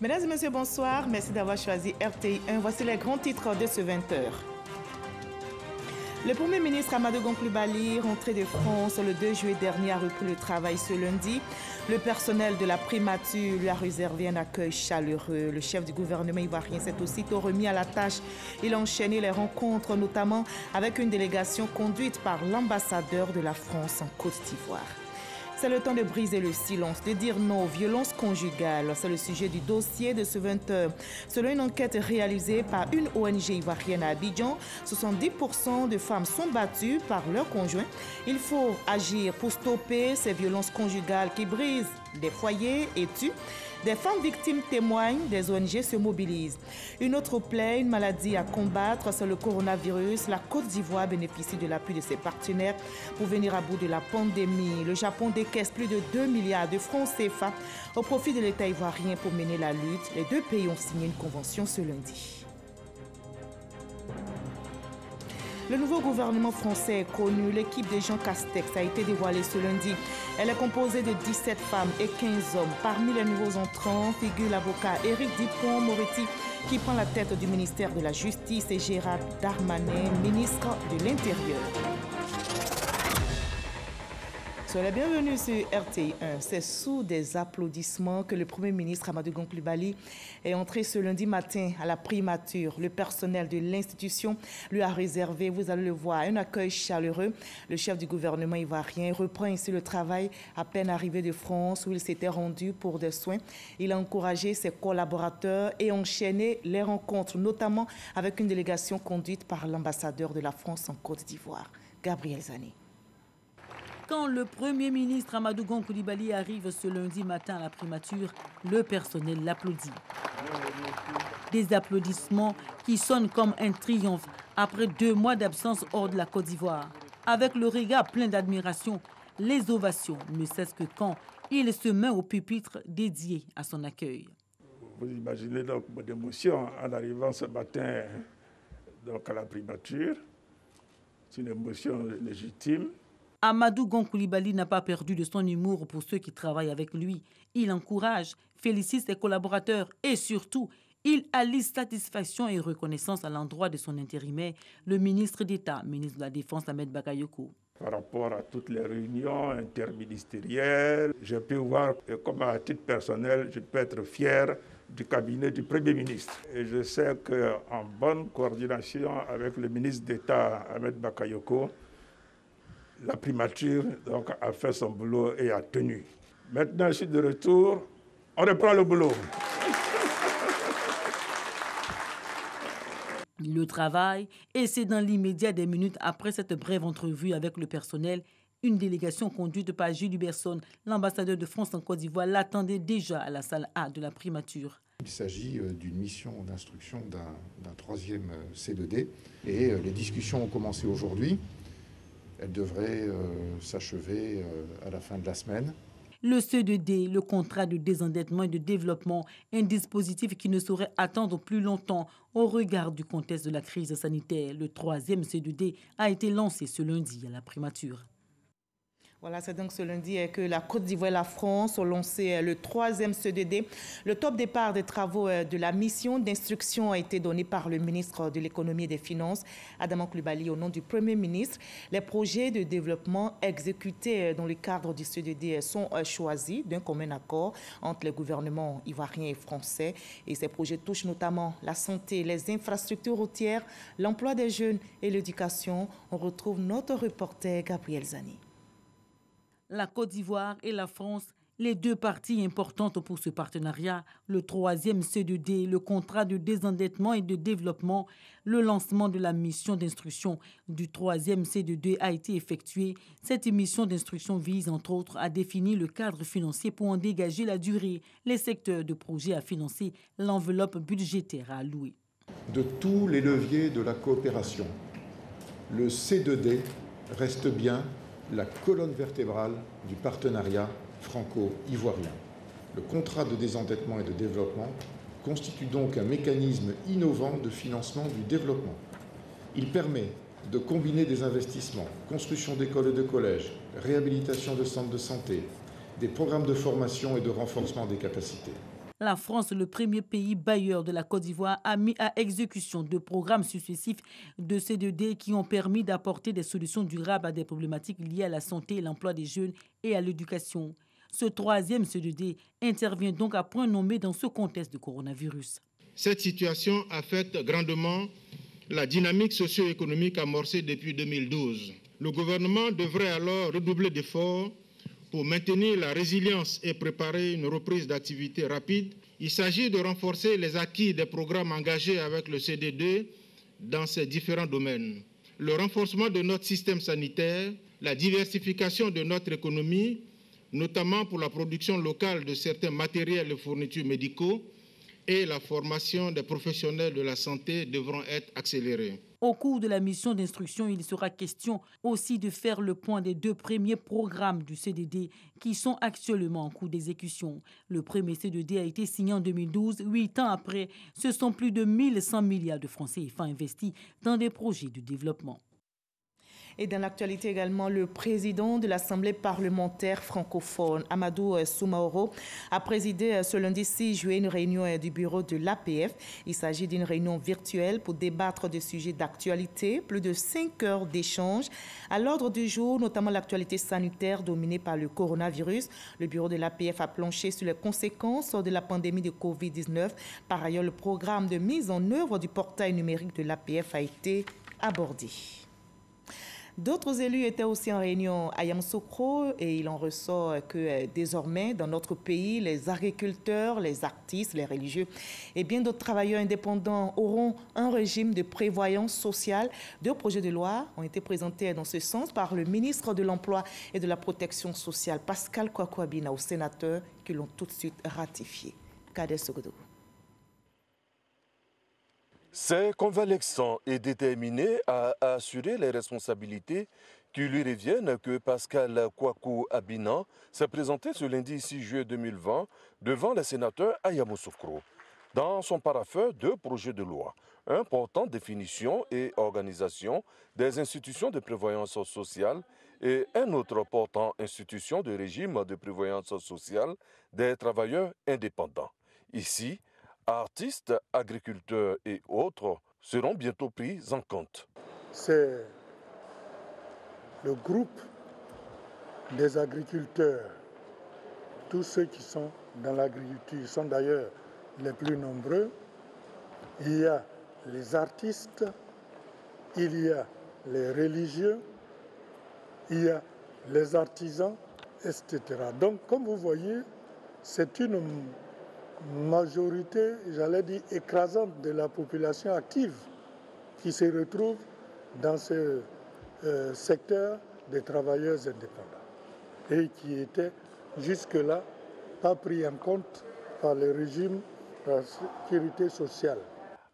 Mesdames et messieurs, bonsoir. Merci d'avoir choisi RTI 1. Voici les grands titres de ce 20h. Le Premier ministre Amadou Gon Coulibaly, rentré de France le 2 juillet dernier, a repris le travail ce lundi. Le personnel de la primature lui a réservé un accueil chaleureux. Le chef du gouvernement ivoirien s'est aussitôt remis à la tâche. Il a enchaîné les rencontres, notamment avec une délégation conduite par l'ambassadeur de la France en Côte d'Ivoire. C'est le temps de briser le silence, de dire non aux violences conjugales. C'est le sujet du dossier de ce 20h. Selon une enquête réalisée par une ONG ivoirienne à Abidjan, 70% de femmes sont battues par leur conjoint. Il faut agir pour stopper ces violences conjugales qui brisent des foyers et tuent. Des femmes victimes témoignent, des ONG se mobilisent. Une autre plaie, une maladie à combattre, c'est le coronavirus. La Côte d'Ivoire bénéficie de l'appui de ses partenaires pour venir à bout de la pandémie. Le Japon décaisse plus de 2 milliards de francs CFA au profit de l'État ivoirien pour mener la lutte. Les deux pays ont signé une convention ce lundi. Le nouveau gouvernement français est connu. L'équipe de Jean Castex a été dévoilée ce lundi. Elle est composée de 17 femmes et 15 hommes. Parmi les nouveaux entrants figure l'avocat Éric Dupond-Moretti qui prend la tête du ministère de la Justice et Gérald Darmanin, ministre de l'Intérieur. Soyez les bienvenus sur RTI 1. C'est sous des applaudissements que le Premier ministre Amadou Gon Coulibaly est entré ce lundi matin à la primature. Le personnel de l'institution lui a réservé, vous allez le voir, un accueil chaleureux. Le chef du gouvernement ivoirien reprend ainsi le travail à peine arrivé de France où il s'était rendu pour des soins. Il a encouragé ses collaborateurs et enchaîné les rencontres, notamment avec une délégation conduite par l'ambassadeur de la France en Côte d'Ivoire, Gabriel Zani. Quand le Premier ministre Amadou Gon Coulibaly arrive ce lundi matin à la primature, le personnel l'applaudit. Des applaudissements qui sonnent comme un triomphe après 2 mois d'absence hors de la Côte d'Ivoire. Avec le regard plein d'admiration, les ovations ne cessent que quand il se met au pupitre dédié à son accueil. Vous imaginez donc mon émotion en arrivant ce matin donc à la primature. C'est une émotion légitime. Amadou Gon Coulibaly n'a pas perdu de son humour pour ceux qui travaillent avec lui. Il encourage, félicite ses collaborateurs et surtout, il allie satisfaction et reconnaissance à l'endroit de son intérimaire, le ministre d'État, ministre de la Défense, Ahmed Bakayoko. Par rapport à toutes les réunions interministérielles, je peux voir que comme à titre personnel, je peux être fier du cabinet du Premier ministre. Et je sais qu'en bonne coordination avec le ministre d'État, Ahmed Bakayoko, la primature donc, a fait son boulot et a tenu. Maintenant, je suis de retour. On reprend le boulot. Le travail, et c'est dans l'immédiat des minutes après cette brève entrevue avec le personnel, une délégation conduite par Gilles Huberson, l'ambassadeur de France en Côte d'Ivoire, l'attendait déjà à la salle A de la primature. Il s'agit d'une mission d'instruction d'un 3e C2D et les discussions ont commencé aujourd'hui. Elle devrait s'achever à la fin de la semaine. Le C2D, le contrat de désendettement et de développement, un dispositif qui ne saurait attendre plus longtemps au regard du contexte de la crise sanitaire. Le 3e C2D a été lancé ce lundi à la primature. Voilà, c'est donc ce lundi que la Côte d'Ivoire et la France ont lancé le 3e C2D. Le top départ des travaux de la mission d'instruction a été donné par le ministre de l'Économie et des Finances, Adama Coulibaly, au nom du Premier ministre. Les projets de développement exécutés dans le cadre du C2D sont choisis d'un commun accord entre les gouvernements ivoiriens et français. Et ces projets touchent notamment la santé, les infrastructures routières, l'emploi des jeunes et l'éducation. On retrouve notre reporter Gabriel Zani. La Côte d'Ivoire et la France, les deux parties importantes pour ce partenariat, le 3e C2D, le contrat de désendettement et de développement, le lancement de la mission d'instruction du 3e C2D a été effectué. Cette mission d'instruction vise entre autres à définir le cadre financier pour en dégager la durée, les secteurs de projet à financer, l'enveloppe budgétaire à allouer. De tous les leviers de la coopération, le C2D reste bien la colonne vertébrale du partenariat franco-ivoirien. Le contrat de désendettement et de développement constitue donc un mécanisme innovant de financement du développement. Il permet de combiner des investissements, construction d'écoles et de collèges, réhabilitation de centres de santé, des programmes de formation et de renforcement des capacités. La France, le premier pays bailleur de la Côte d'Ivoire, a mis à exécution 2 programmes successifs de C2D qui ont permis d'apporter des solutions durables à des problématiques liées à la santé et l'emploi des jeunes et à l'éducation. Ce 3e C2D intervient donc à point nommé dans ce contexte de coronavirus. Cette situation affecte grandement la dynamique socio-économique amorcée depuis 2012. Le gouvernement devrait alors redoubler d'efforts pour maintenir la résilience et préparer une reprise d'activité rapide. Il s'agit de renforcer les acquis des programmes engagés avec le CDD dans ces différents domaines. Le renforcement de notre système sanitaire, la diversification de notre économie, notamment pour la production locale de certains matériels et fournitures médicaux, et la formation des professionnels de la santé devront être accélérées. Au cours de la mission d'instruction, il sera question aussi de faire le point des 2 premiers programmes du CDD qui sont actuellement en cours d'exécution. Le premier CDD a été signé en 2012. 8 ans après, ce sont plus de 1100 milliards de francs CFA investis dans des projets de développement. Et dans l'actualité également, le président de l'Assemblée parlementaire francophone, Amadou Soumaoro, a présidé ce lundi 6 juillet une réunion du bureau de l'APF. Il s'agit d'une réunion virtuelle pour débattre de sujets d'actualité. Plus de 5 heures d'échange. À l'ordre du jour, notamment l'actualité sanitaire dominée par le coronavirus. Le bureau de l'APF a planché sur les conséquences de la pandémie de Covid-19. Par ailleurs, le programme de mise en œuvre du portail numérique de l'APF a été abordé. D'autres élus étaient aussi en réunion à Yamoussoukro et il en ressort que désormais, dans notre pays, les agriculteurs, les artistes, les religieux et bien d'autres travailleurs indépendants auront un régime de prévoyance sociale. 2 projets de loi ont été présentés dans ce sens par le ministre de l'Emploi et de la Protection sociale, Pascal Kwaku-Abina, aux sénateurs qui l'ont tout de suite ratifié. Kader Sogodo. C'est convalescent et déterminé à assurer les responsabilités qui lui reviennent que Pascal Kwaku-Abina s'est présenté ce lundi 6 juillet 2020 devant les sénateurs à Yamoussoukro. Dans son parafeu, 2 projets de loi, un portant définition et organisation des institutions de prévoyance sociale et un autre portant institution de régime de prévoyance sociale des travailleurs indépendants. Ici, artistes, agriculteurs et autres seront bientôt pris en compte. C'est le groupe des agriculteurs, tous ceux qui sont dans l'agriculture sont d'ailleurs les plus nombreux. Il y a les artistes, il y a les religieux, il y a les artisans, etc. Donc, comme vous voyez, c'est une majorité, j'allais dire, écrasante de la population active qui se retrouve dans ce secteur des travailleurs indépendants et qui était jusque-là pas pris en compte par le régime de la sécurité sociale.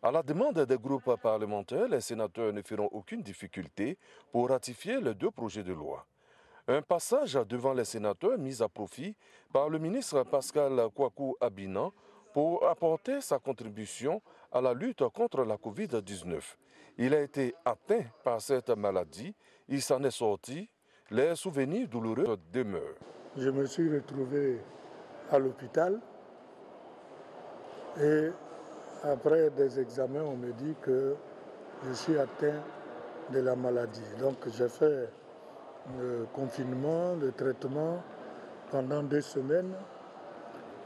À la demande des groupes parlementaires, les sénateurs ne feront aucune difficulté pour ratifier les 2 projets de loi. Un passage devant les sénateurs mis à profit par le ministre Pascal Kwaku-Abina pour apporter sa contribution à la lutte contre la Covid-19. Il a été atteint par cette maladie, il s'en est sorti, les souvenirs douloureux demeurent. Je me suis retrouvé à l'hôpital et après des examens, on me dit que je suis atteint de la maladie. Donc j'ai fait le confinement, le traitement pendant 2 semaines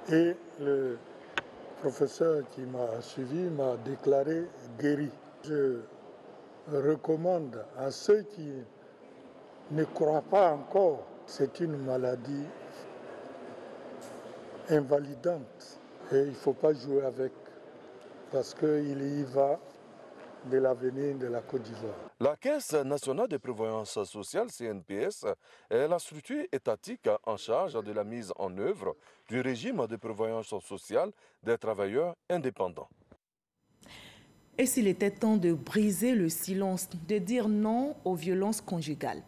et le professeur qui m'a suivi m'a déclaré guéri. Je recommande à ceux qui ne croient pas encore, c'est une maladie invalidante et il ne faut pas jouer avec parce qu'il y va de l'avenir de la Côte d'Ivoire. La Caisse nationale de prévoyance sociale, CNPS, est la structure étatique en charge de la mise en œuvre du régime de prévoyance sociale des travailleurs indépendants. Et s'il était temps de briser le silence, de dire non aux violences conjugales,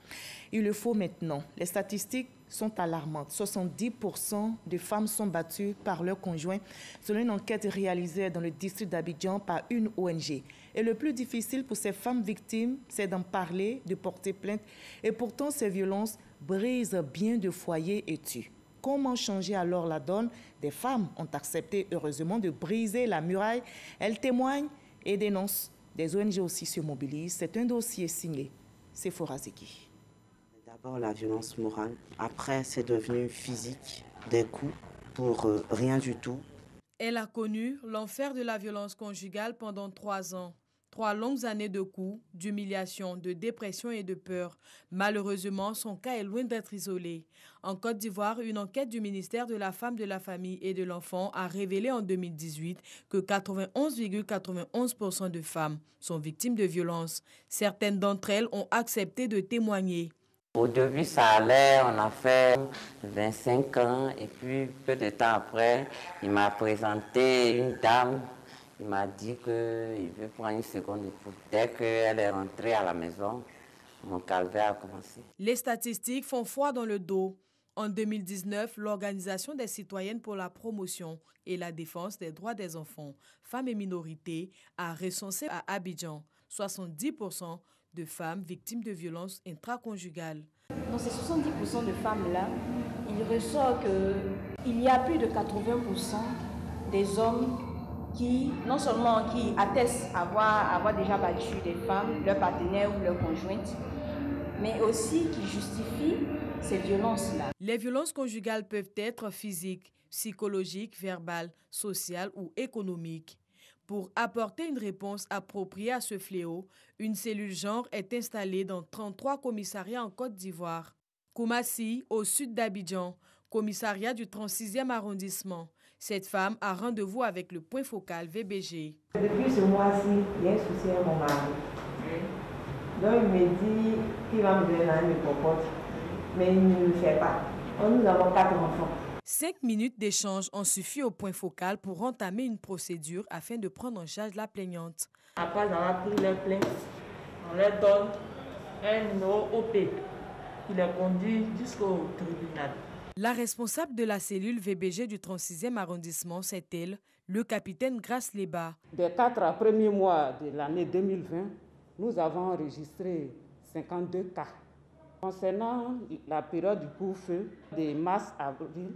il le faut maintenant. Les statistiques sont alarmantes. 70% de femmes sont battues par leur conjoint, selon une enquête réalisée dans le district d'Abidjan par une ONG. Et le plus difficile pour ces femmes victimes, c'est d'en parler, de porter plainte. Et pourtant, ces violences brisent bien de foyers et tuent. comment changer alors la donne? Des femmes ont accepté heureusement de briser la muraille. Elles témoignent et dénoncent. Des ONG aussi se mobilisent. C'est un dossier signé Sephora Zeki. D'abord la violence morale, après c'est devenu physique, des coups pour rien du tout. Elle a connu l'enfer de la violence conjugale pendant 3 ans. 3 longues années de coups, d'humiliation, de dépression et de peur. Malheureusement, son cas est loin d'être isolé. En Côte d'Ivoire, une enquête du ministère de la Femme, de la Famille et de l'Enfant a révélé en 2018 que 91,91% de femmes sont victimes de violences. Certaines d'entre elles ont accepté de témoigner. Au début, ça allait, on a fait 25 ans et puis peu de temps après, il m'a présenté une dame. Il m'a dit qu'il veut prendre une seconde épouse. Dès qu'elle est rentrée à la maison, mon calvaire a commencé. Les statistiques font froid dans le dos. En 2019, l'Organisation des citoyennes pour la promotion et la défense des droits des enfants, femmes et minorités a recensé à Abidjan 70% de femmes victimes de violences intraconjugales. Dans ces 70% de femmes-là, il ressort qu'il y a plus de 80% des hommes qui, non seulement qui attestent avoir déjà battu des femmes, leurs partenaires ou leurs conjointes, mais aussi qui justifient ces violences-là. Les violences conjugales peuvent être physiques, psychologiques, verbales, sociales ou économiques. Pour apporter une réponse appropriée à ce fléau, une cellule genre est installée dans 33 commissariats en Côte d'Ivoire. Koumassi, au sud d'Abidjan, commissariat du 36e arrondissement. Cette femme a rendez-vous avec le point focal VBG. Depuis ce mois-ci, il y a un souci à mon mari. Donc il me dit qu'il va me donner un popote, mais il ne le fait pas. Nous avons 4 enfants. 5 minutes d'échange ont suffi au point focal pour entamer une procédure afin de prendre en charge la plaignante. Après avoir pris leur plainte, on leur donne un numéro OP qui les conduit jusqu'au tribunal. La responsable de la cellule VBG du 36e arrondissement, c'est elle, le capitaine Grace Leba. Des 4 premiers mois de l'année 2020, nous avons enregistré 52 cas. Concernant la période du couvre-feu de mars-avril,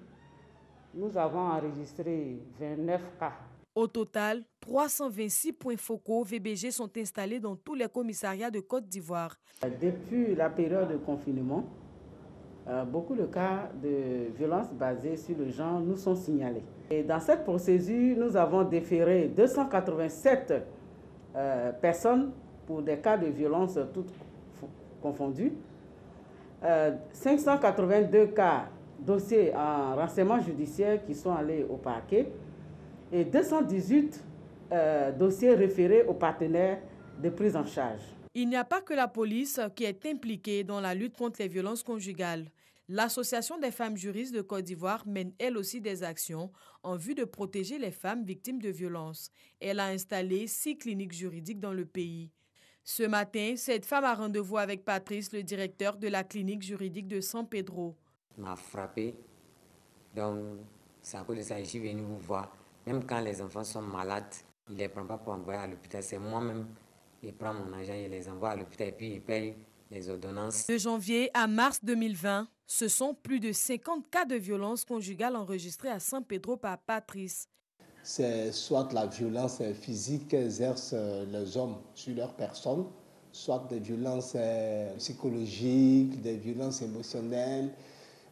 nous avons enregistré 29 cas. Au total, 326 points focaux VBG sont installés dans tous les commissariats de Côte d'Ivoire. Depuis la période de confinement, beaucoup de cas de violences basées sur le genre nous sont signalés. Et dans cette procédure, nous avons déféré 287 personnes pour des cas de violence toutes confondues, 582 cas dossiers en renseignement judiciaire qui sont allés au parquet et 218 dossiers référés aux partenaires de prise en charge. Il n'y a pas que la police qui est impliquée dans la lutte contre les violences conjugales. L'Association des femmes juristes de Côte d'Ivoire mène elle aussi des actions en vue de protéger les femmes victimes de violences. Elle a installé 6 cliniques juridiques dans le pays. Ce matin, cette femme a rendez-vous avec Patrice, le directeur de la clinique juridique de San Pedro. Il m'a frappé, donc c'est à cause de ça que je suis venu vous voir. Même quand les enfants sont malades, il ne les prend pas pour envoyer à l'hôpital. C'est moi-même qui prends mon argent et les envoie à l'hôpital et puis il paye les ordonnances. De janvier à mars 2020, ce sont plus de 50 cas de violence conjugale enregistrés à San Pedro par Patrice. C'est soit la violence physique qu'exercent les hommes sur leur personne, soit des violences psychologiques, des violences émotionnelles,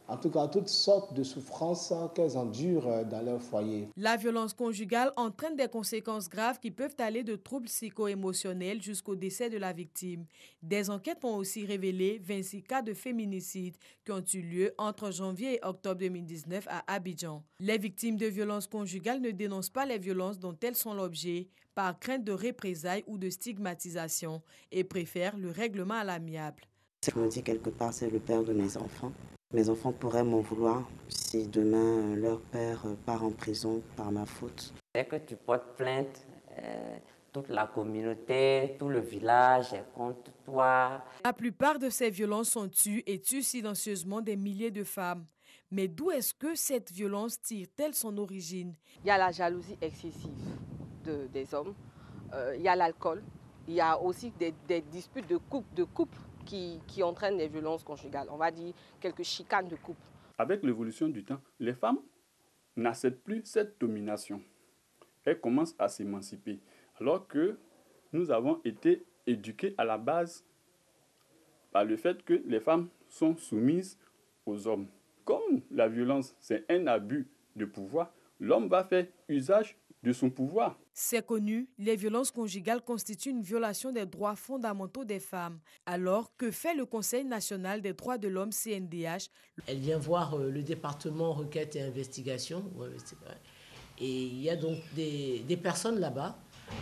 en tout cas toutes sortes de souffrances qu'elles endurent dans leur foyer. La violence conjugale entraîne des conséquences graves qui peuvent aller de troubles psycho-émotionnels jusqu'au décès de la victime. Des enquêtes ont aussi révélé 26 cas de féminicide qui ont eu lieu entre janvier et octobre 2019 à Abidjan. Les victimes de violences conjugales ne dénoncent pas les violences dont elles sont l'objet par crainte de représailles ou de stigmatisation et préfèrent le règlement à l'amiable. Je me dis quelque part, c'est le père de mes enfants. Mes enfants pourraient m'en vouloir si demain leur père part en prison par ma faute. Dès que tu portes plainte, toute la communauté, tout le village est contre toi. La plupart de ces violences sont tues et tuent silencieusement des milliers de femmes. Mais d'où est-ce que cette violence tire-t-elle son origine? Il y a la jalousie excessive des hommes, il y a l'alcool, il y a aussi des disputes de couple qui entraînent des violences conjugales. On va dire quelques chicanes de couple. avec l'évolution du temps, les femmes n'acceptent plus cette domination. Elles commencent à s'émanciper, alors que nous avons été éduqués à la base par le fait que les femmes sont soumises aux hommes. Comme la violence, c'est un abus de pouvoir, l'homme va faire usage de son pouvoir. C'est connu, les violences conjugales constituent une violation des droits fondamentaux des femmes. Alors, que fait le Conseil national des droits de l'homme, CNDH? Elle vient voir le département requête et investigation. Ouais, c'est vrai. Et il y a donc des personnes là-bas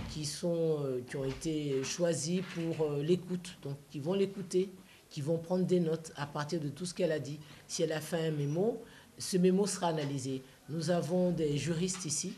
qui ont été choisies pour l'écoute. Donc, qui vont l'écouter, qui vont prendre des notes à partir de tout ce qu'elle a dit. Si elle a fait un mémo, ce mémo sera analysé. Nous avons des juristes ici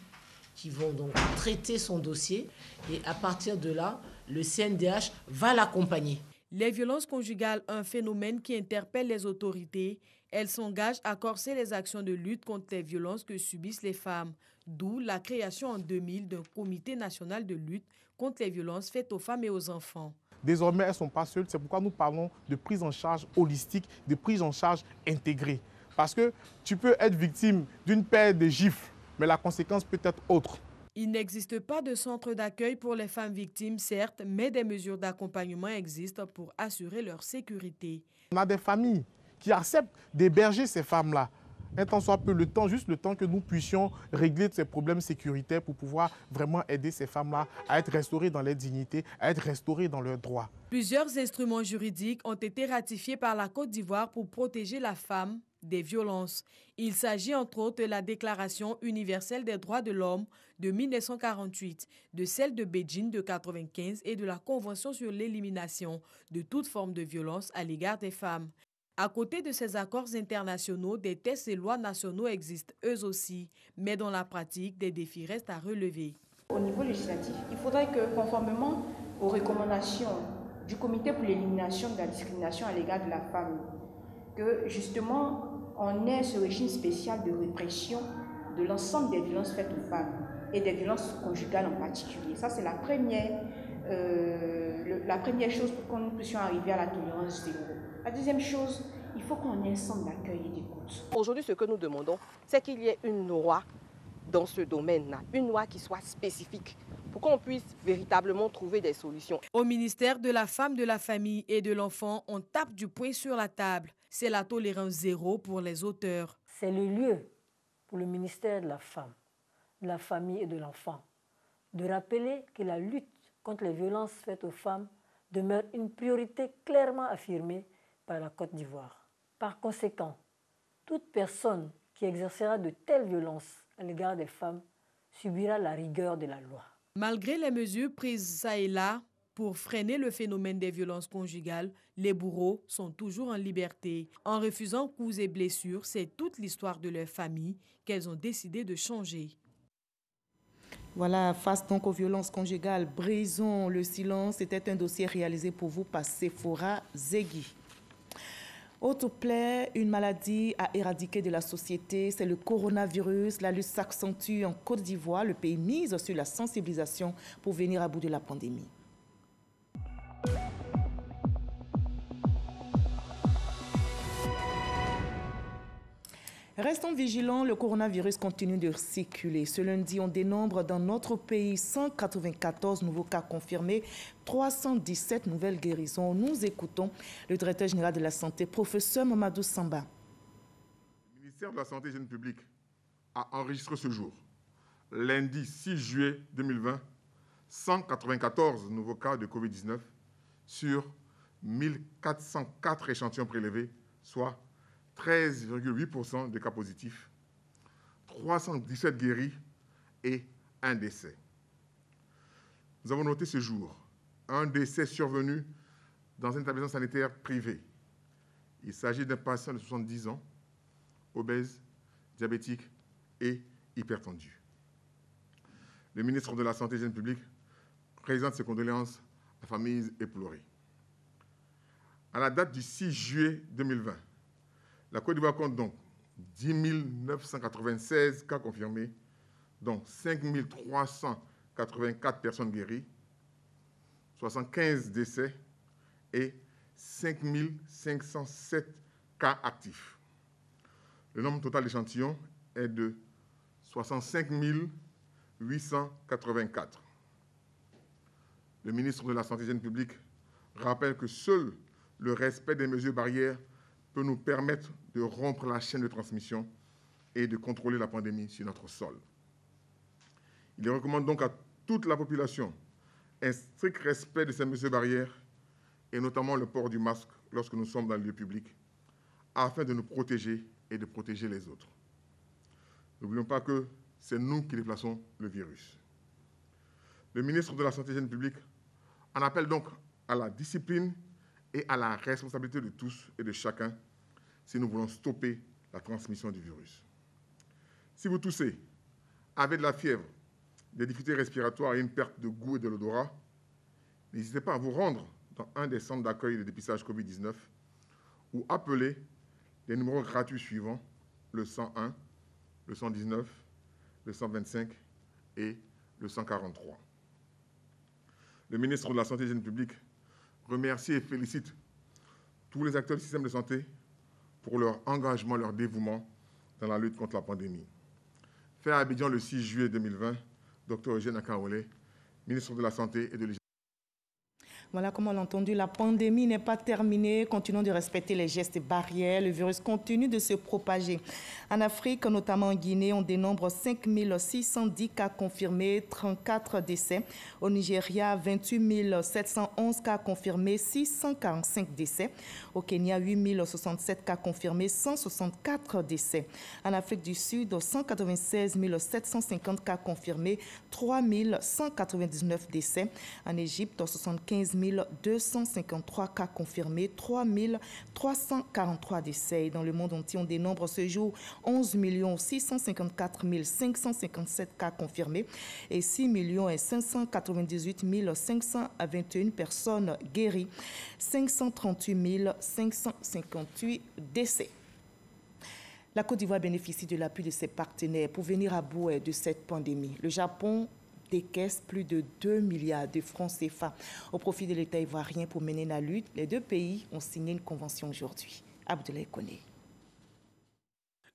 qui vont donc traiter son dossier et à partir de là, le CNDH va l'accompagner. Les violences conjugales, un phénomène qui interpelle les autorités. Elles s'engagent à corser les actions de lutte contre les violences que subissent les femmes, d'où la création en 2000 d'un comité national de lutte contre les violences faites aux femmes et aux enfants. Désormais, elles ne sont pas seules, c'est pourquoi nous parlons de prise en charge holistique, de prise en charge intégrée. Parce que tu peux être victime d'une paire de gifles, mais la conséquence peut être autre. Il n'existe pas de centre d'accueil pour les femmes victimes, certes, mais des mesures d'accompagnement existent pour assurer leur sécurité. On a des familles qui acceptent d'héberger ces femmes-là. Un temps soit peu, juste le temps que nous puissions régler ces problèmes sécuritaires pour pouvoir vraiment aider ces femmes-là à être restaurées dans leur dignité, à être restaurées dans leurs droits. Plusieurs instruments juridiques ont été ratifiés par la Côte d'Ivoire pour protéger la femme des violences. Il s'agit entre autres de la Déclaration universelle des droits de l'homme de 1948, de celle de Beijing de 1995 et de la Convention sur l'élimination de toute forme de violence à l'égard des femmes. À côté de ces accords internationaux, des textes et lois nationaux existent eux aussi, mais dans la pratique, des défis restent à relever. Au niveau législatif, il faudrait que, conformément aux recommandations du Comité pour l'élimination de la discrimination à l'égard de la femme, que justement on ait ce régime spécial de répression de l'ensemble des violences faites aux femmes et des violences conjugales en particulier. Ça, c'est la première chose pour que nous puissions arriver à la tolérance zéro. La deuxième chose, il faut qu'on ait un centre d'accueil et d'écoute. Aujourd'hui, ce que nous demandons, c'est qu'il y ait une loi dans ce domaine-là, une loi qui soit spécifique pour qu'on puisse véritablement trouver des solutions. Au ministère de la Femme, de la Famille et de l'Enfant, on tape du poing sur la table. C'est la tolérance zéro pour les auteurs. C'est le lieu pour le ministère de la Femme, de la Famille et de l'Enfant de rappeler que la lutte contre les violences faites aux femmes demeure une priorité clairement affirmée par la Côte d'Ivoire. Par conséquent, toute personne qui exercera de telles violences à l'égard des femmes subira la rigueur de la loi. Malgré les mesures prises ça et là pour freiner le phénomène des violences conjugales, les bourreaux sont toujours en liberté. En refusant coups et blessures, c'est toute l'histoire de leur famille qu'elles ont décidé de changer. Voilà, face donc aux violences conjugales, brisons le silence. C'était un dossier réalisé pour vous par Sephora Zegui. Autre plaie, une maladie à éradiquer de la société, c'est le coronavirus. La lutte s'accentue en Côte d'Ivoire. Le pays mise sur la sensibilisation pour venir à bout de la pandémie. Restons vigilants, le coronavirus continue de circuler. Ce lundi, on dénombre dans notre pays 194 nouveaux cas confirmés, 317 nouvelles guérisons. Nous écoutons le directeur général de la Santé, professeur Mamadou Samba. Le ministère de la Santé et de l'Hygiène publique a enregistré ce jour, lundi 6 juillet 2020, 194 nouveaux cas de Covid-19 sur 1404 échantillons prélevés, soit 13,8% de cas positifs, 317 guéris et un décès. Nous avons noté ce jour un décès survenu dans un établissement sanitaire privé. Il s'agit d'un patient de 70 ans, obèse, diabétique et hypertendu. Le ministre de la Santé et de l'Hygiène publique présente ses condoléances à la famille éplorée. À la date du 6 juillet 2020, la Côte d'Ivoire compte donc 10 996 cas confirmés, dont 5 384 personnes guéries, 75 décès et 5 507 cas actifs. Le nombre total d'échantillons est de 65 884. Le ministre de la Santé et de l'Hygiène publique rappelle que seul le respect des mesures barrières peut nous permettre de rompre la chaîne de transmission et de contrôler la pandémie sur notre sol. Il recommande donc à toute la population un strict respect de ces mesures barrières et notamment le port du masque lorsque nous sommes dans le lieu public afin de nous protéger et de protéger les autres. N'oublions pas que c'est nous qui déplaçons le virus. Le ministre de la Santé et de l'Hygiène publique en appelle donc à la discipline et à la responsabilité de tous et de chacun si nous voulons stopper la transmission du virus. Si vous toussez, avez de la fièvre, des difficultés respiratoires et une perte de goût et de l'odorat, n'hésitez pas à vous rendre dans un des centres d'accueil de dépistage Covid-19 ou appeler les numéros gratuits suivants, le 101, le 119, le 125 et le 143. Le ministre de la Santé et de l'Hygiène publique remercie et félicite tous les acteurs du système de santé pour leur engagement, leur dévouement dans la lutte contre la pandémie. Fait à Abidjan le 6 juillet 2020, Dr Eugène Akaole, ministre de la Santé et de l'Hygiène. Voilà, comme on l'a entendu, la pandémie n'est pas terminée. Continuons de respecter les gestes barrières. Le virus continue de se propager. En Afrique, notamment en Guinée, on dénombre 5 610 cas confirmés, 34 décès. Au Nigeria, 28 711 cas confirmés, 645 décès. Au Kenya, 8 067 cas confirmés, 164 décès. En Afrique du Sud, 196 750 cas confirmés, 3 199 décès. En Égypte, 75 253 cas confirmés, 3 343 décès. Dans le monde entier, on dénombre ce jour 11 654 557 cas confirmés et 6 598 521 personnes guéries, 538 558 décès. La Côte d'Ivoire bénéficie de l'appui de ses partenaires pour venir à bout de cette pandémie. Le Japon décaisse plus de 2 milliards de francs CFA au profit de l'État ivoirien pour mener la lutte. Les deux pays ont signé une convention aujourd'hui. Abdoulaye Koné.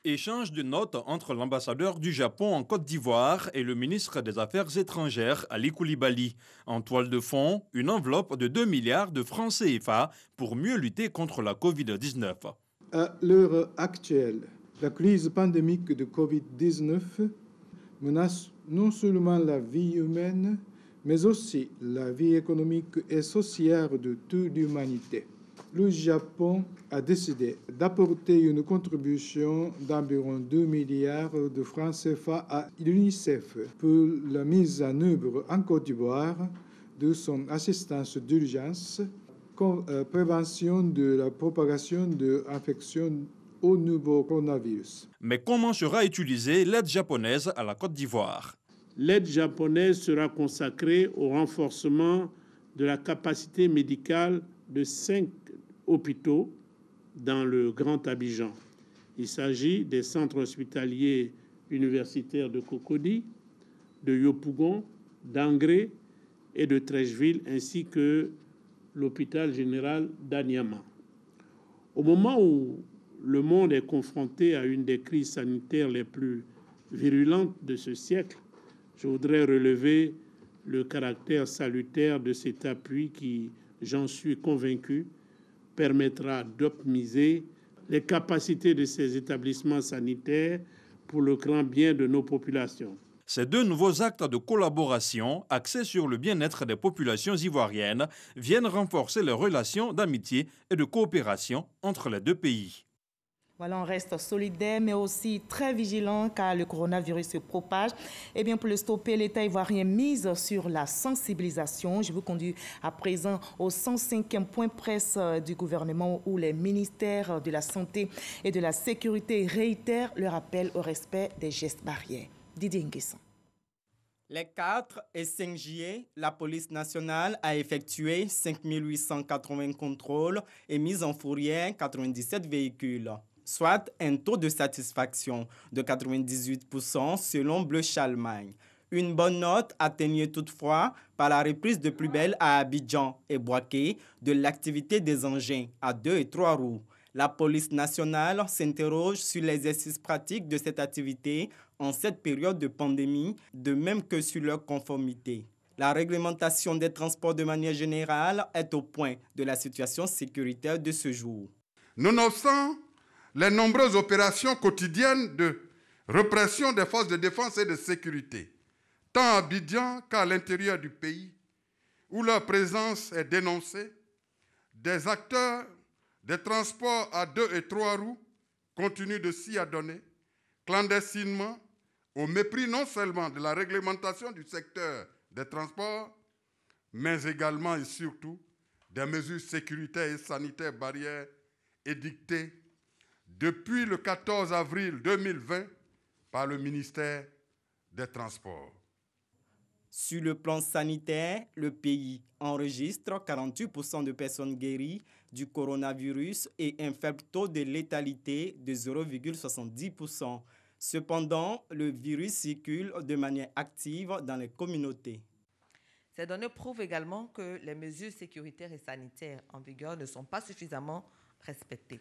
Échange de notes entre l'ambassadeur du Japon en Côte d'Ivoire et le ministre des Affaires étrangères, Ali Koulibaly. En toile de fond, une enveloppe de 2 milliards de francs CFA pour mieux lutter contre la Covid-19. À l'heure actuelle, la crise pandémique de Covid-19 menace non seulement la vie humaine, mais aussi la vie économique et sociale de toute l'humanité. Le Japon a décidé d'apporter une contribution d'environ 2 milliards de francs CFA à l'UNICEF pour la mise en œuvre en Côte d'Ivoire de son assistance d'urgence, prévention de la propagation de l'infection au nouveau coronavirus. Mais comment sera utilisée l'aide japonaise à la Côte d'Ivoire? L'aide japonaise sera consacrée au renforcement de la capacité médicale de 5 hôpitaux dans le Grand Abidjan. Il s'agit des centres hospitaliers universitaires de Cocody, de Yopougon, d'Angré et de Trècheville, ainsi que l'hôpital général d'Anyama. Au moment où le monde est confronté à une des crises sanitaires les plus virulentes de ce siècle, je voudrais relever le caractère salutaire de cet appui qui, j'en suis convaincu, permettra d'optimiser les capacités de ces établissements sanitaires pour le grand bien de nos populations. Ces deux nouveaux actes de collaboration axés sur le bien-être des populations ivoiriennes viennent renforcer les relations d'amitié et de coopération entre les deux pays. Voilà, on reste solidaire, mais aussi très vigilant car le coronavirus se propage. Et bien, pour le stopper, l'État ivoirien mise sur la sensibilisation. Je vous conduis à présent au 105e point presse du gouvernement où les ministères de la Santé et de la Sécurité réitèrent leur appel au respect des gestes barrières. Didier Nguessan. Les 4 et 5 juillet, la police nationale a effectué 5 880 contrôles et mis en fourrière 97 véhicules, soit un taux de satisfaction de 98% selon Bleu Chalmagne. Une bonne note atteignée toutefois par la reprise de plus belle à Abidjan et Boaké de l'activité des engins à 2 et 3 roues. La police nationale s'interroge sur l'exercice pratique de cette activité en cette période de pandémie, de même que sur leur conformité. La réglementation des transports de manière générale est au point de la situation sécuritaire de ce jour. Nonobstant les nombreuses opérations quotidiennes de répression des forces de défense et de sécurité, tant à Abidjan qu'à l'intérieur du pays, où leur présence est dénoncée, des acteurs des transports à 2 et 3 roues continuent de s'y adonner, clandestinement, au mépris non seulement de la réglementation du secteur des transports, mais également et surtout des mesures sécuritaires et sanitaires barrières édictées depuis le 14 avril 2020 par le ministère des Transports. Sur le plan sanitaire, le pays enregistre 48% de personnes guéries du coronavirus et un faible taux de létalité de 0,70%. Cependant, le virus circule de manière active dans les communautés. Ces données prouvent également que les mesures sécuritaires et sanitaires en vigueur ne sont pas suffisamment respectées.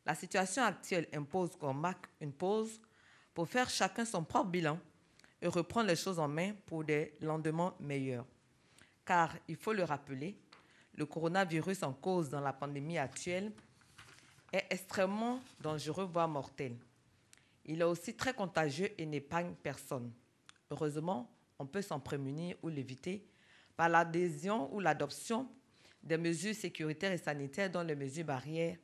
La situation actuelle impose qu'on marque une pause pour faire chacun son propre bilan et reprendre les choses en main pour des lendemains meilleurs. Car, il faut le rappeler, le coronavirus en cause dans la pandémie actuelle est extrêmement dangereux, voire mortel. Il est aussi très contagieux et n'épargne personne. Heureusement, on peut s'en prémunir ou l'éviter par l'adhésion ou l'adoption des mesures sécuritaires et sanitaires, dont les mesures barrières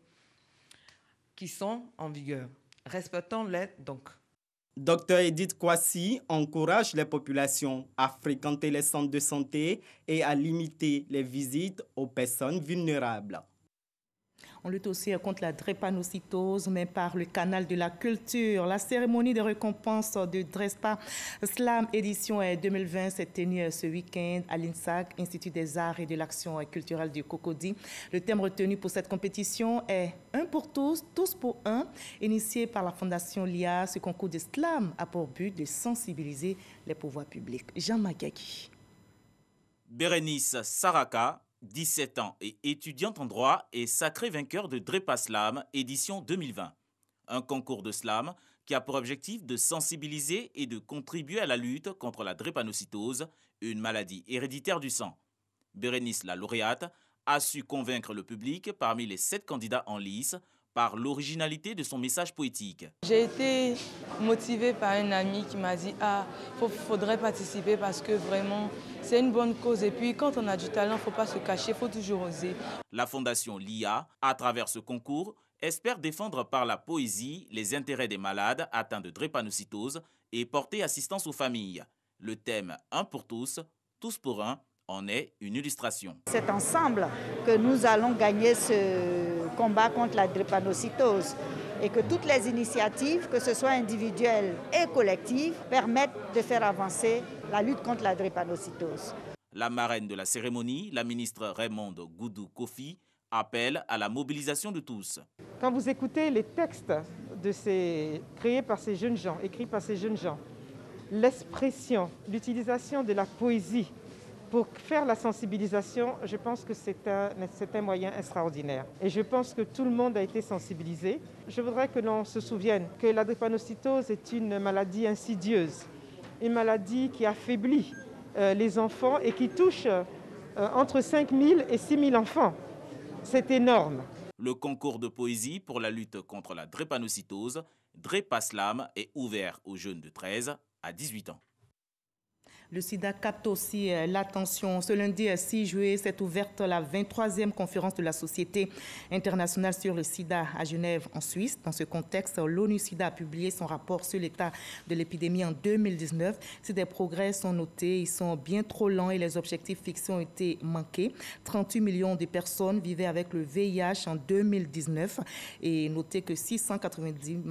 qui sont en vigueur. Respectons-les donc. Dr Edith Kwasi encourage les populations à fréquenter les centres de santé et à limiter les visites aux personnes vulnérables. On lutte aussi contre la drépanocytose, mais par le canal de la culture. La cérémonie de récompense de Drespa Slam édition 2020 s'est tenue ce week-end à l'INSAC, Institut des Arts et de l'Action culturelle du Cocody. Le thème retenu pour cette compétition est « Un pour tous, tous pour un », initié par la Fondation LIA. Ce concours de slam a pour but de sensibiliser les pouvoirs publics. Jean Magagui. Bérénice Saraka, 17 ans et étudiante en droit, est sacrée vainqueur de Drepa Slam édition 2020. Un concours de slam qui a pour objectif de sensibiliser et de contribuer à la lutte contre la drépanocytose, une maladie héréditaire du sang. Bérénice, la lauréate, a su convaincre le public parmi les 7 candidats en lice par l'originalité de son message poétique. J'ai été motivée par un ami qui m'a dit « Ah, faudrait participer parce que vraiment, c'est une bonne cause. Et puis, quand on a du talent, il ne faut pas se cacher, il faut toujours oser. » La Fondation LIA, à travers ce concours, espère défendre par la poésie les intérêts des malades atteints de drépanocytose et porter assistance aux familles. Le thème « Un pour tous, tous pour un » en est une illustration. C'est ensemble que nous allons gagner ce combat contre la drépanocytose et que toutes les initiatives, que ce soit individuelles et collectives, permettent de faire avancer la lutte contre la drépanocytose. La marraine de la cérémonie, la ministre Raymonde Goudou Kofi, appelle à la mobilisation de tous. Quand vous écoutez les textes créés par ces jeunes gens, écrits par ces jeunes gens, l'expression, l'utilisation de la poésie pour faire la sensibilisation, je pense que c'est un moyen extraordinaire. Et je pense que tout le monde a été sensibilisé. Je voudrais que l'on se souvienne que la drépanocytose est une maladie insidieuse, une maladie qui affaiblit les enfants et qui touche entre 5 000 et 6 000 enfants. C'est énorme. Le concours de poésie pour la lutte contre la drépanocytose, Drepa Slam, est ouvert aux jeunes de 13 à 18 ans. Le sida capte aussi l'attention. Ce lundi 6 juillet s'est ouverte la 23e conférence de la Société internationale sur le sida à Genève, en Suisse. Dans ce contexte, l'ONU-SIDA a publié son rapport sur l'état de l'épidémie en 2019. Si des progrès sont notés, ils sont bien trop lents et les objectifs fixés ont été manqués. 38 millions de personnes vivaient avec le VIH en 2019 et notez que 90 000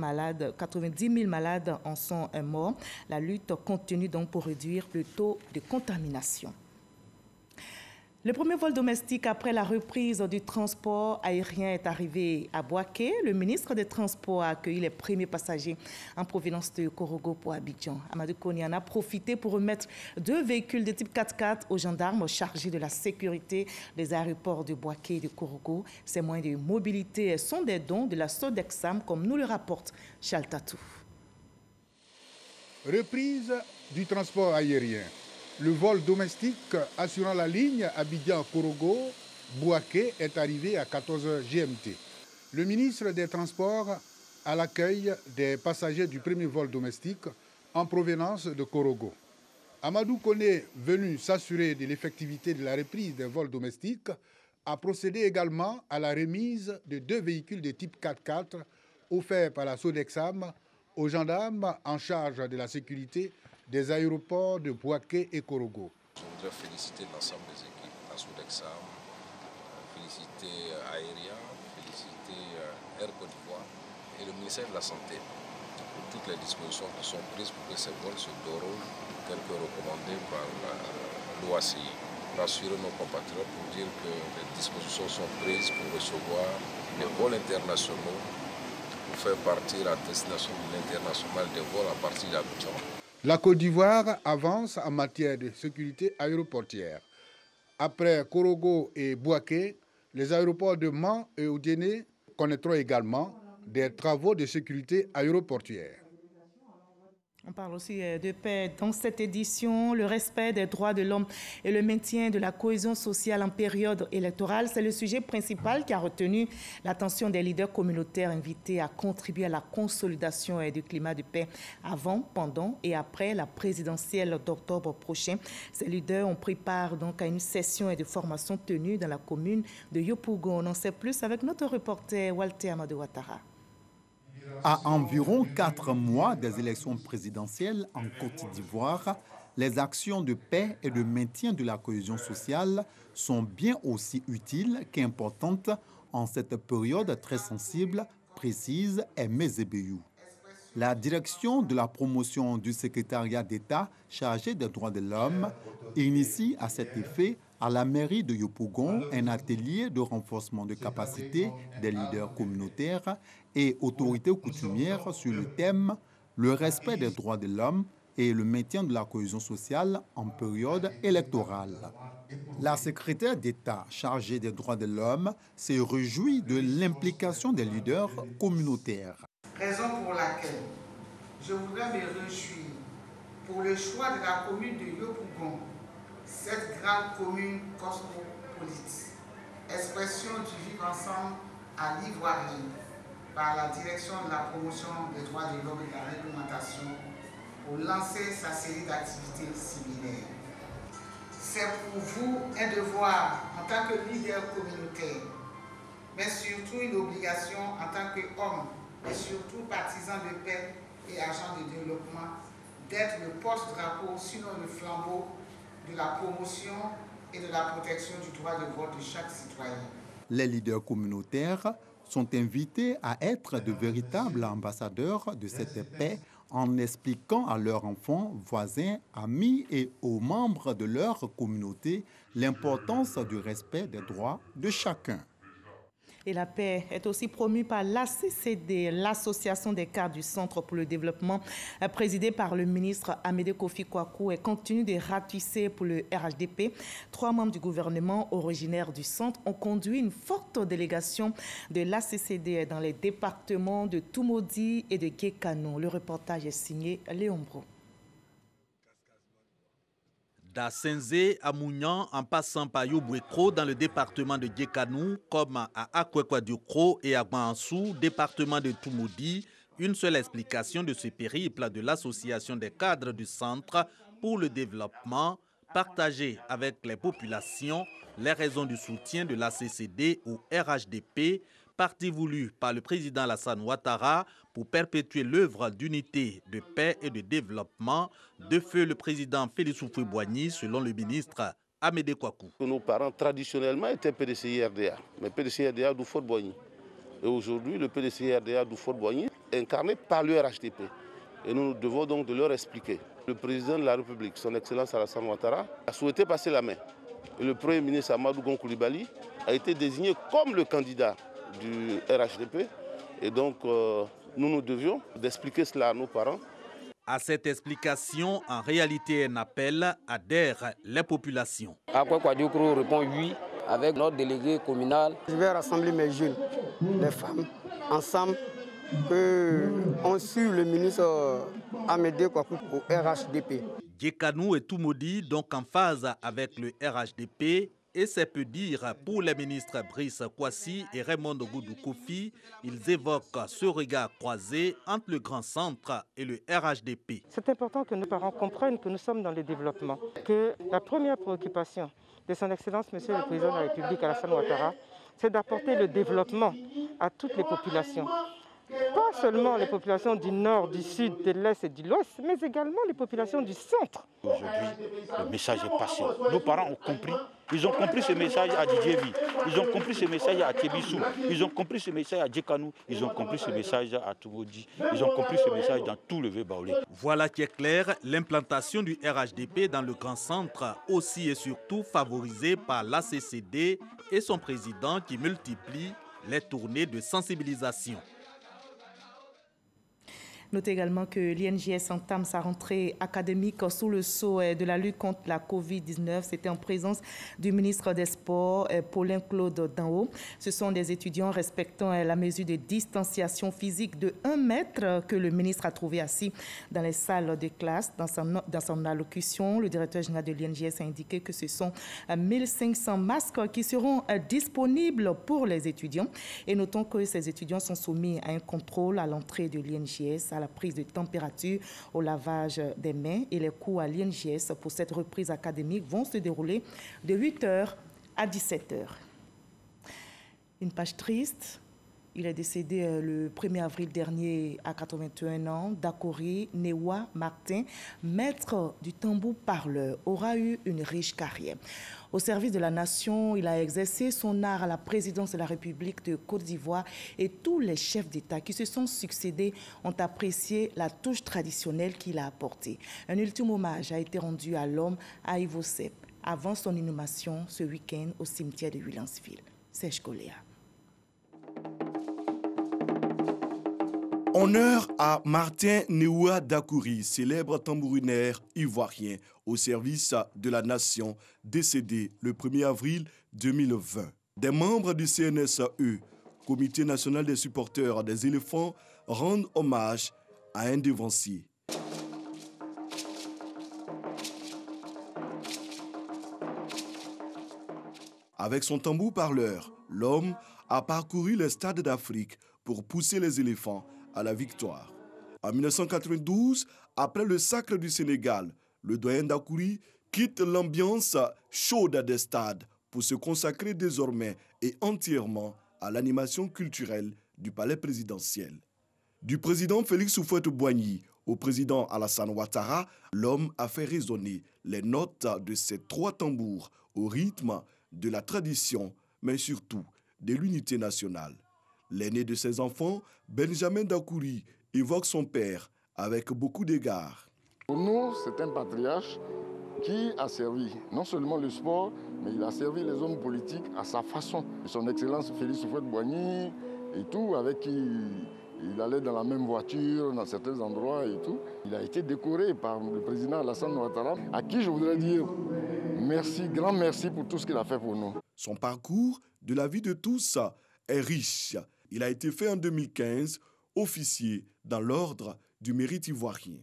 malades en sont morts. La lutte continue donc pour réduire le taux de contamination. Le premier vol domestique après la reprise du transport aérien est arrivé à Bouaké. Le ministre des Transports a accueilli les premiers passagers en provenance de Korogo pour Abidjan. Amadou Koni en a profité pour remettre 2 véhicules de type 4x4 aux gendarmes chargés de la sécurité des aéroports de Bouaké et de Korogo. Ces moyens de mobilité sont des dons de la Sodexam, comme nous le rapporte Chaltatou. Reprise du transport aérien. Le vol domestique assurant la ligne Abidjan-Korogo-Bouaké est arrivé à 14h GMT. Le ministre des Transports à l'accueil des passagers du premier vol domestique en provenance de Korogo. Amadou Kone, venu s'assurer de l'effectivité de la reprise des vols domestiques, a procédé également à la remise de 2 véhicules de type 4x4 offerts par la Sodexam aux gendarmes en charge de la sécurité des aéroports de Bouaké et Korogo. Je voudrais féliciter l'ensemble des équipes, la Sodexam, féliciter Aéria, féliciter Air Côte d'Ivoire et le ministère de la Santé pour toutes les dispositions qui sont prises pour que ces vols se déroulent tel que recommandé par l'OACI. Rassurer nos compatriotes pour dire que les dispositions sont prises pour recevoir les vols internationaux pour faire partir à destination de l'international des vols à partir d'Abidjan. La Côte d'Ivoire avance en matière de sécurité aéroportière. Après Korogo et Bouaké, les aéroports de Mans et Oudéné connaîtront également des travaux de sécurité aéroportière. On parle aussi de paix dans cette édition, le respect des droits de l'homme et le maintien de la cohésion sociale en période électorale. C'est le sujet principal qui a retenu l'attention des leaders communautaires invités à contribuer à la consolidation du climat de paix avant, pendant et après la présidentielle d'octobre prochain. Ces leaders ont pris part donc à une session de formation tenue dans la commune de Yopougon. On en sait plus avec notre reporter Walter Amadou Ouattara. À environ 4 mois des élections présidentielles en Côte d'Ivoire, les actions de paix et de maintien de la cohésion sociale sont bien aussi utiles qu'importantes en cette période très sensible, précise Aimé Zébéyou. La direction de la promotion du secrétariat d'État chargé des droits de l'homme initie à cet effet à la mairie de Yopougon un atelier de renforcement de capacité des leaders communautaires et autorités coutumières sur le thème « Le respect des droits de l'homme et le maintien de la cohésion sociale en période électorale ». La secrétaire d'État chargée des droits de l'homme s'est réjouie de l'implication des leaders communautaires. Raison pour laquelle je voudrais me réjouir pour le choix de la commune de Yopougon, cette grande commune cosmopolite, expression du vivre ensemble à l'Ivoirien, par la direction de la promotion des droits de l'homme et de la réglementation, pour lancer sa série d'activités similaires. C'est pour vous un devoir en tant que leader communautaire, mais surtout une obligation en tant qu'homme et surtout partisan de paix et agent de développement, d'être le porte-drapeau, sinon le flambeau, de la promotion et de la protection du droit de vote de chaque citoyen. Les leaders communautaires sont invités à être de véritables ambassadeurs de cette paix en expliquant à leurs enfants, voisins, amis et aux membres de leur communauté l'importance du respect des droits de chacun. Et la paix est aussi promue par l'ACCD, l'Association des cadres du Centre pour le développement, présidée par le ministre Amédée Kofi Kouakou, et continue de ratisser pour le RHDP. 3 membres du gouvernement originaires du centre ont conduit une forte délégation de l'ACCD dans les départements de Toumoudi et de Guékano. Le reportage est signé Léon Bro. D'Assenze à Mounian, en passant par Yobouekro dans le département de Guékanou, comme à Akwekwa-Diokro et à Gbansou, département de Toumoudi, une seule explication de ce périple de l'Association des cadres du Centre pour le développement, partager avec les populations les raisons du soutien de l'ACCD au RHDP, parti voulu par le président Alassane Ouattara pour perpétuer l'œuvre d'unité, de paix et de développement de feu le président Félix Houphouët-Boigny, selon le ministre Amédée Kouakou. Nos parents traditionnellement étaient PDCI-RDA, mais PDCI-RDA d'Houphouët-Boigny. Et aujourd'hui, le PDCI-RDA d'Houphouët-Boigny est incarné par le RHDP. Et nous devons donc de leur expliquer. Le président de la République, son Excellence Alassane Ouattara, a souhaité passer la main Et le Premier ministre Amadou Gon Coulibaly a été désigné comme le candidat du RHDP. Et donc, nous devions d'expliquer cela à nos parents. À cette explication, en réalité, un appel adhèrent les populations. Akwekwa Diokro répond oui avec notre délégué communal. Je vais rassembler mes jeunes, les femmes, ensemble, on suit le ministre Amédée Kouakou au RHDP. Djekanou et Toumoudi, donc en phase avec le RHDP, et c'est peu dire pour les ministres Brice Kwasi et Raymond Goudou Kofi, ils évoquent ce regard croisé entre le Grand Centre et le RHDP. C'est important que nos parents comprennent que nous sommes dans le développement, que la première préoccupation de son Excellence Monsieur le Président de la République Alassane Ouattara, c'est d'apporter le développement à toutes les populations. Pas seulement les populations du nord, du sud, de l'est et de l'ouest, mais également les populations du centre. Aujourd'hui, le message est passé. Nos parents ont compris. Ils ont compris ce message à Didier Vi. Ils ont compris ce message à Tébissou. Ils ont compris ce message à Djekanou. Ils ont compris ce message à Toumoudi. Ils ont compris ce message dans tout le Vieux-Baoulé. Voilà qui est clair, l'implantation du RHDP dans le Grand Centre, aussi et surtout favorisée par l'ACCD et son président qui multiplie les tournées de sensibilisation. Notez également que l'INJS entame sa rentrée académique sous le sceau de la lutte contre la Covid-19. C'était en présence du ministre des Sports, Paulin-Claude Danho. Ce sont des étudiants respectant la mesure de distanciation physique de 1 mètre que le ministre a trouvé assis dans les salles de classe. Dans son allocution, le directeur général de l'INJS a indiqué que ce sont 1500 masques qui seront disponibles pour les étudiants. Et notons que ces étudiants sont soumis à un contrôle à l'entrée de l'INJS, à la prise de température, au lavage des mains, et les cours à l'INJS pour cette reprise académique vont se dérouler de 8h à 17h. Une page triste. Il est décédé le 1er avril dernier à 81 ans. Dakori Newa Martin, maître du tambour parleur, aura eu une riche carrière. Au service de la nation, il a exercé son art à la présidence de la République de Côte d'Ivoire et tous les chefs d'État qui se sont succédés ont apprécié la touche traditionnelle qu'il a apportée. Un ultime hommage a été rendu à l'homme à Ivosep avant son inhumation ce week-end au cimetière de Williamsville. Serge Coléa. Honneur à Martin Newa Dakori, célèbre tambourinaire ivoirien au service de la nation, décédé le 1er avril 2020. Des membres du CNSE, Comité national des supporters des éléphants, rendent hommage à un devancier. Avec son tambour parleur, l'homme a parcouru les stades d'Afrique pour pousser les éléphants à la victoire. En 1992, après le sacre du Sénégal, le doyen Dakori quitte l'ambiance chaude des stades pour se consacrer désormais et entièrement à l'animation culturelle du palais présidentiel. Du président Félix Houphouët-Boigny au président Alassane Ouattara, l'homme a fait résonner les notes de ses 3 tambours au rythme de la tradition, mais surtout de l'unité nationale. L'aîné de ses enfants, Benjamin Dakori, évoque son père avec beaucoup d'égards. Pour nous, c'est un patriarche qui a servi non seulement le sport, mais il a servi les hommes politiques à sa façon. Son Excellence Félix Houphouët-Boigny et tout, avec qui il allait dans la même voiture, dans certains endroits et tout. Il a été décoré par le président Alassane Ouattara, à qui je voudrais dire merci, grand merci pour tout ce qu'il a fait pour nous. Son parcours de la vie de tous est riche. Il a été fait en 2015, officier dans l'ordre du mérite ivoirien.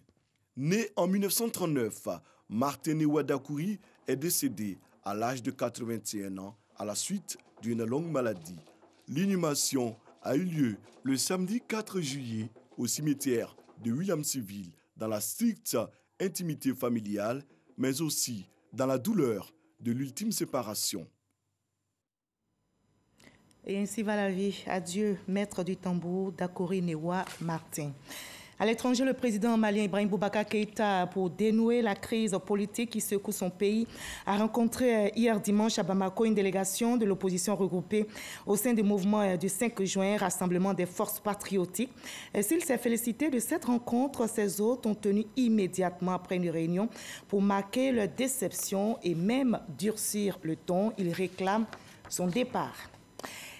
Né en 1939, Martin Newa Dakori est décédé à l'âge de 81 ans à la suite d'une longue maladie. L'inhumation a eu lieu le samedi 4 juillet au cimetière de Williamsville dans la stricte intimité familiale, mais aussi dans la douleur de l'ultime séparation. Et ainsi va la vie. Adieu, maître du tambour Dakori Newa Martin. À l'étranger, le président malien Ibrahim Boubacar Keïta, pour dénouer la crise politique qui secoue son pays, a rencontré hier dimanche à Bamako une délégation de l'opposition regroupée au sein du mouvement du 5 juin, Rassemblement des forces patriotiques. S'il s'est félicité de cette rencontre, ses hôtes ont tenu immédiatement après une réunion pour marquer leur déception et même durcir le ton. Ils réclament son départ.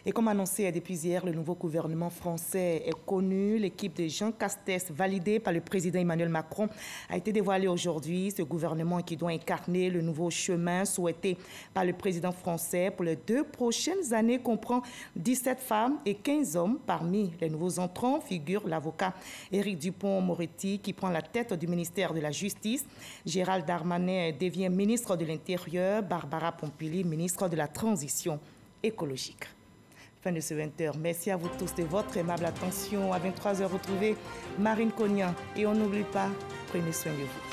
Et comme annoncé depuis hier, le nouveau gouvernement français est connu. L'équipe de Jean Castex, validée par le président Emmanuel Macron, a été dévoilée aujourd'hui. Ce gouvernement qui doit incarner le nouveau chemin souhaité par le président français pour les 2 prochaines années comprend 17 femmes et 15 hommes. Parmi les nouveaux entrants figure l'avocat Éric Dupond-Moretti qui prend la tête du ministère de la Justice. Gérald Darmanin devient ministre de l'Intérieur. Barbara Pompili, ministre de la Transition écologique. Fin de ce 20h. Merci à vous tous de votre aimable attention. À 23h, retrouvez Marine Cognan. Et on n'oublie pas, prenez soin de vous.